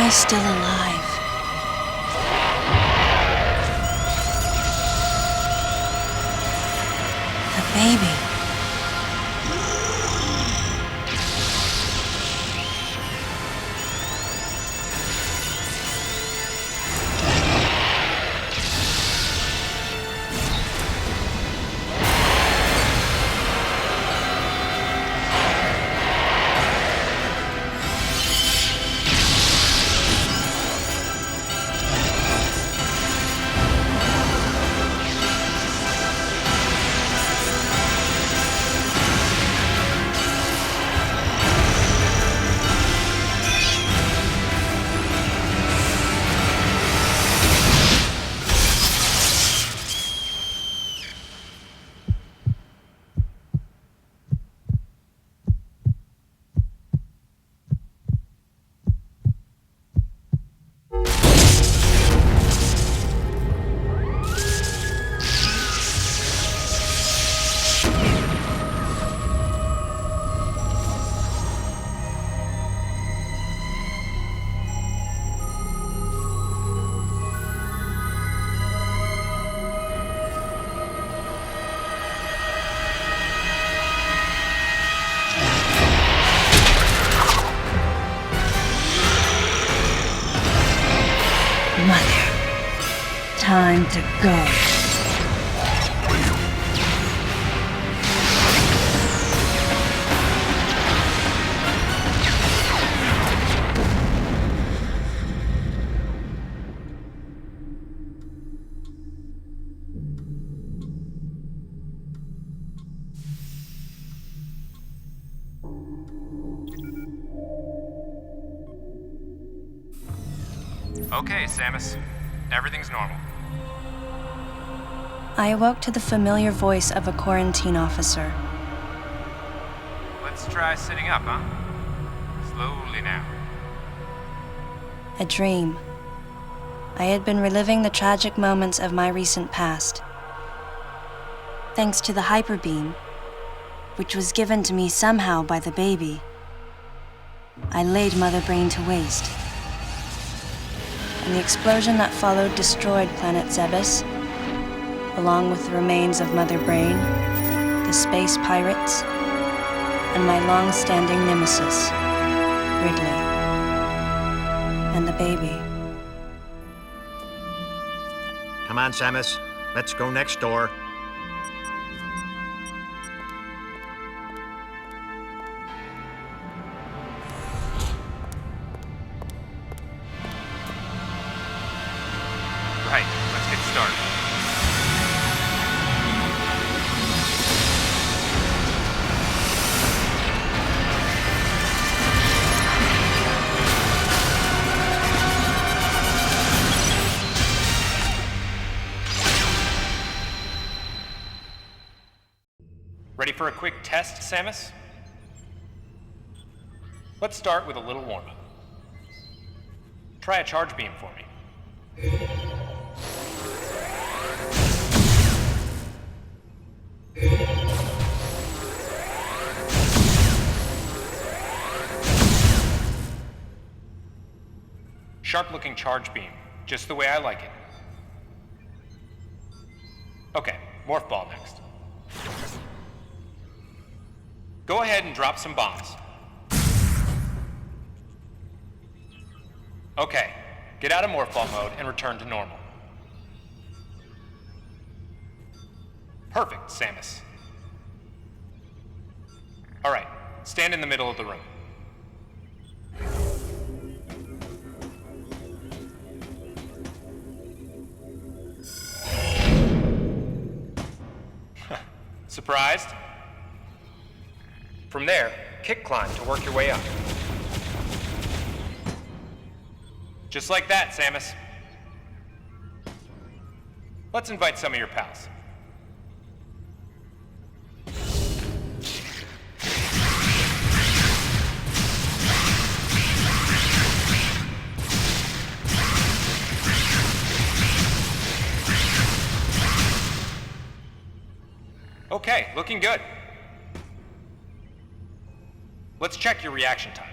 I still alive? The baby. Mother, time to go. Okay, Samus. Everything's normal. I awoke to the familiar voice of a quarantine officer. Let's try sitting up, huh? Slowly now. A dream. I had been reliving the tragic moments of my recent past. Thanks to the hyperbeam, which was given to me somehow by the baby, I laid Mother Brain to waste. And the explosion that followed destroyed Planet Zebes, along with the remains of Mother Brain, the space pirates, and my long-standing nemesis, Ridley, and the baby. Come on, Samus. Let's go next door. Right, let's get started. Ready for a quick test, Samus? Let's start with a little warm-up. Try a charge beam for me. Sharp-looking charge beam, just the way I like it. Okay, morph ball next. Go ahead and drop some bombs. Okay, get out of morph ball mode and return to normal. Perfect, Samus. All right, stand in the middle of the room. Surprised? From there, kick climb to work your way up. Just like that, Samus. Let's invite some of your pals. Okay, looking good. Let's check your reaction time.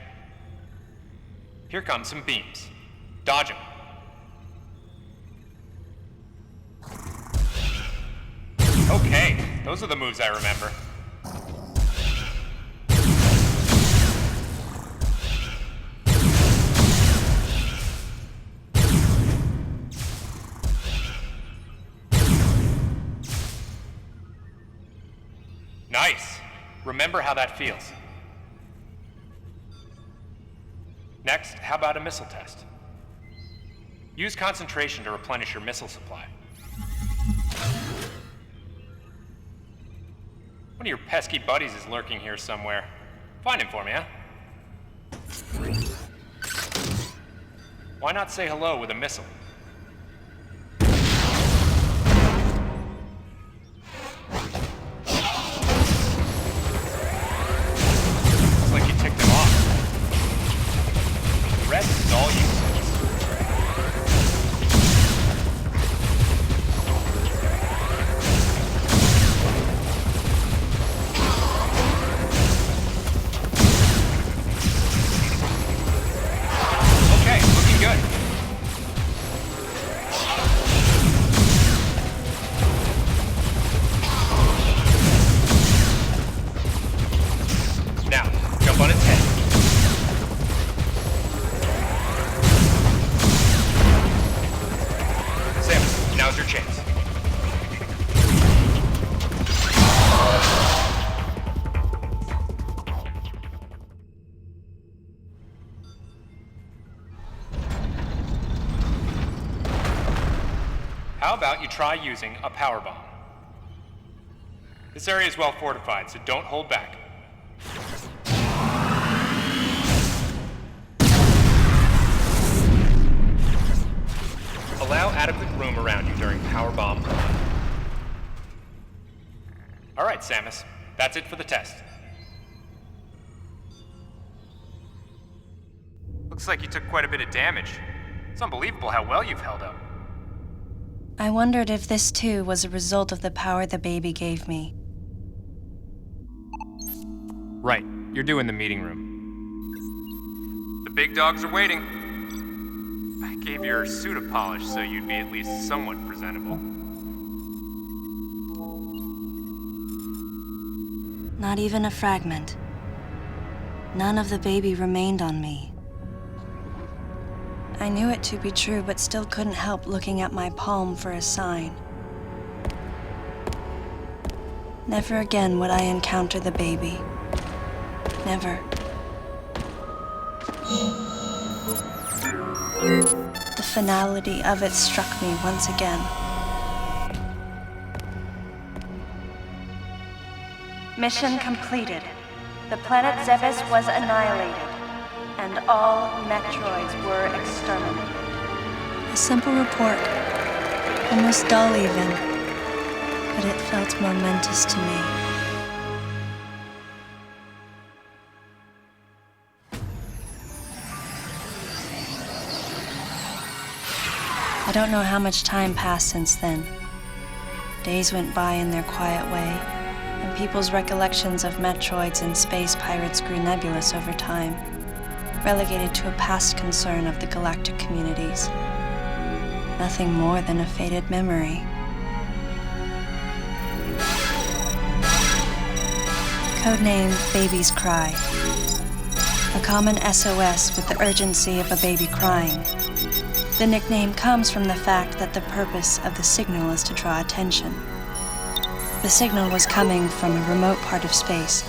Here come some beams. Dodge him. Okay, those are the moves I remember. Nice. Remember how that feels. Next, how about a missile test? Use concentration to replenish your missile supply. One of your pesky buddies is lurking here somewhere. Find him for me, huh? Why not say hello with a missile? Looks like you ticked him off. The rest is all you. Now's your chance. How about you try using a power bomb? This area is well fortified, so don't hold back. Allow adequate room around you during power bomb. All right, Samus. That's it for the test. Looks like you took quite a bit of damage. It's unbelievable how well you've held up. I wondered if this too was a result of the power the baby gave me. Right. You're due in the meeting room. The big dogs are waiting. I gave your suit a polish so you'd be at least somewhat presentable. Not even a fragment. None of the baby remained on me. I knew it to be true, but still couldn't help looking at my palm for a sign. Never again would I encounter the baby. Never. The finality of it struck me once again. Mission completed. The planet Zebes was annihilated, and all Metroids were exterminated. A simple report, almost dull even, but it felt momentous to me. I don't know how much time passed since then. Days went by in their quiet way, and people's recollections of Metroids and space pirates grew nebulous over time, relegated to a past concern of the galactic communities. Nothing more than a faded memory. Codename Baby's Cry. A common SOS with the urgency of a baby crying. The nickname comes from the fact that the purpose of the signal is to draw attention. The signal was coming from a remote part of space.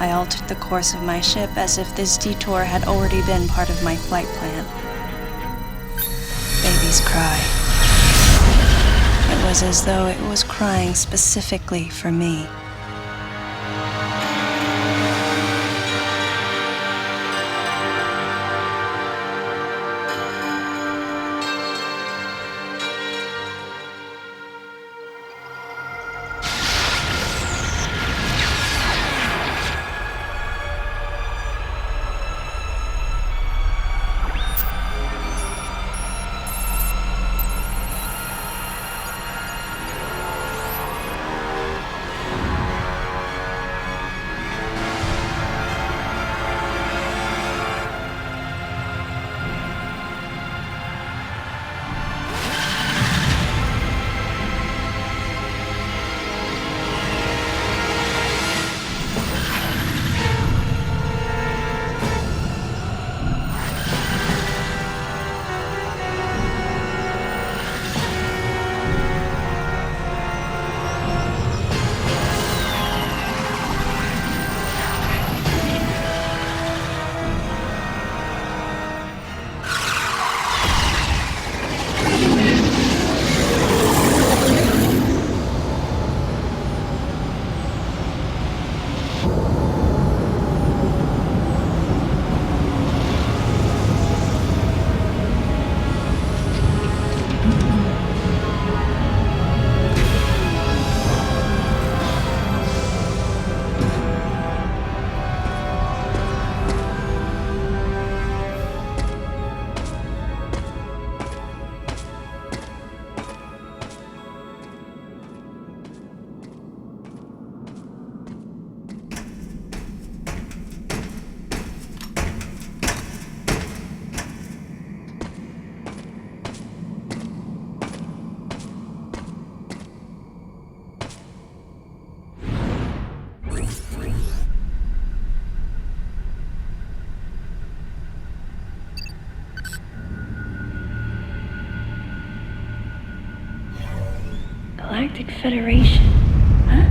I altered the course of my ship as if this detour had already been part of my flight plan. Baby's cry. It was as though it was crying specifically for me. Galactic Federation, huh?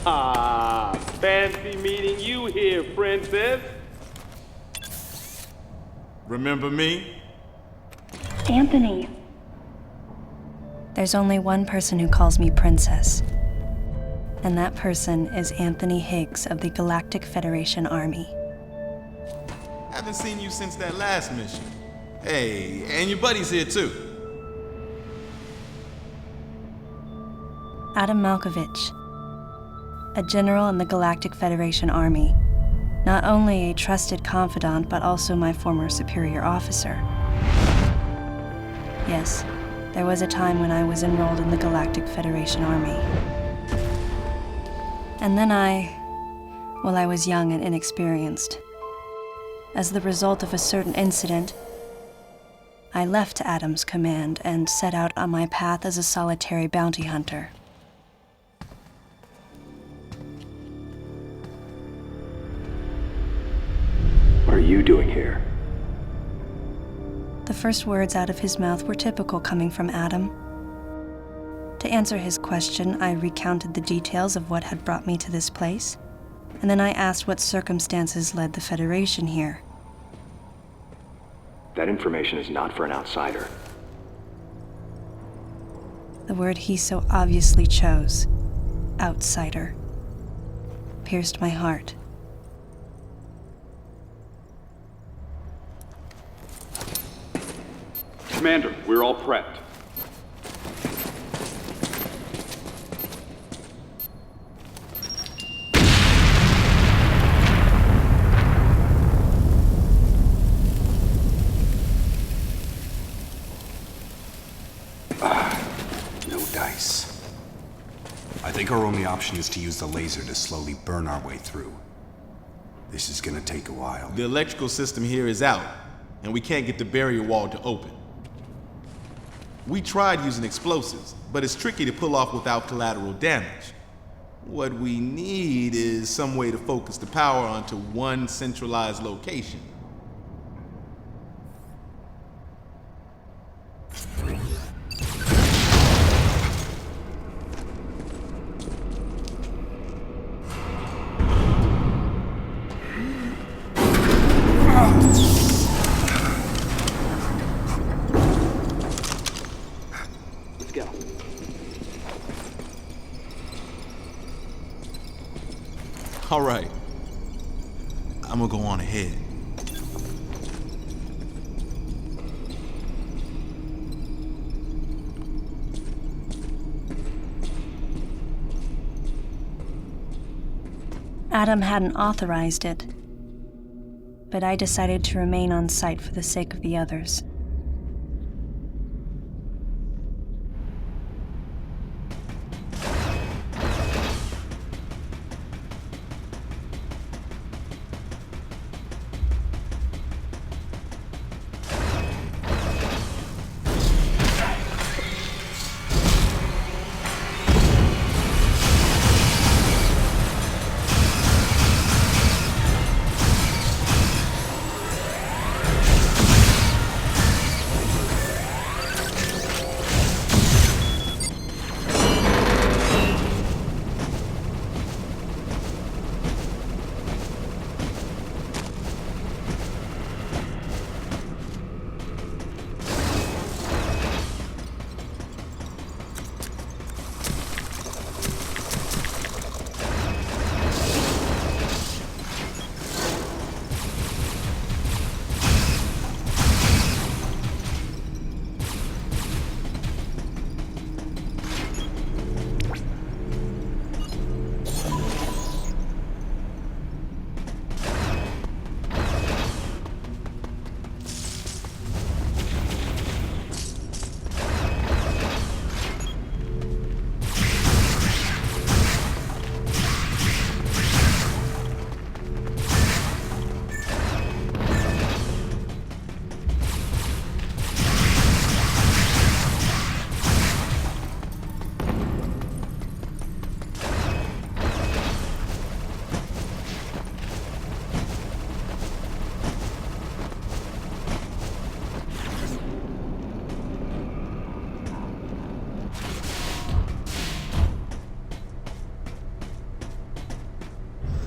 Ah, fancy meeting you here, princess. Remember me? Anthony. There's only one person who calls me princess. And that person is Anthony Higgs of the Galactic Federation Army. Haven't seen you since that last mission. Hey, and your buddy's here too. Adam Malkovich, a general in the Galactic Federation Army. Not only a trusted confidant, but also my former superior officer. Yes, there was a time when I was enrolled in the Galactic Federation Army. And then I was young and inexperienced. As the result of a certain incident, I left Adam's command and set out on my path as a solitary bounty hunter. What are you doing here? The first words out of his mouth were typical coming from Adam. To answer his question, I recounted the details of what had brought me to this place, and then I asked what circumstances led the Federation here. That information is not for an outsider. The word he so obviously chose, outsider, pierced my heart. Commander, we're all prepped. No dice. I think our only option is to use the laser to slowly burn our way through. This is gonna take a while. The electrical system here is out, and we can't get the barrier wall to open. We tried using explosives, but it's tricky to pull off without collateral damage. What we need is some way to focus the power onto one centralized location. Let's go. All right. I'm gonna go on ahead. Adam hadn't authorized it, but I decided to remain on site for the sake of the others.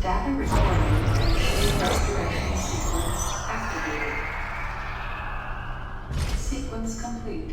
Data recording and restoration sequence activated. Sequence complete.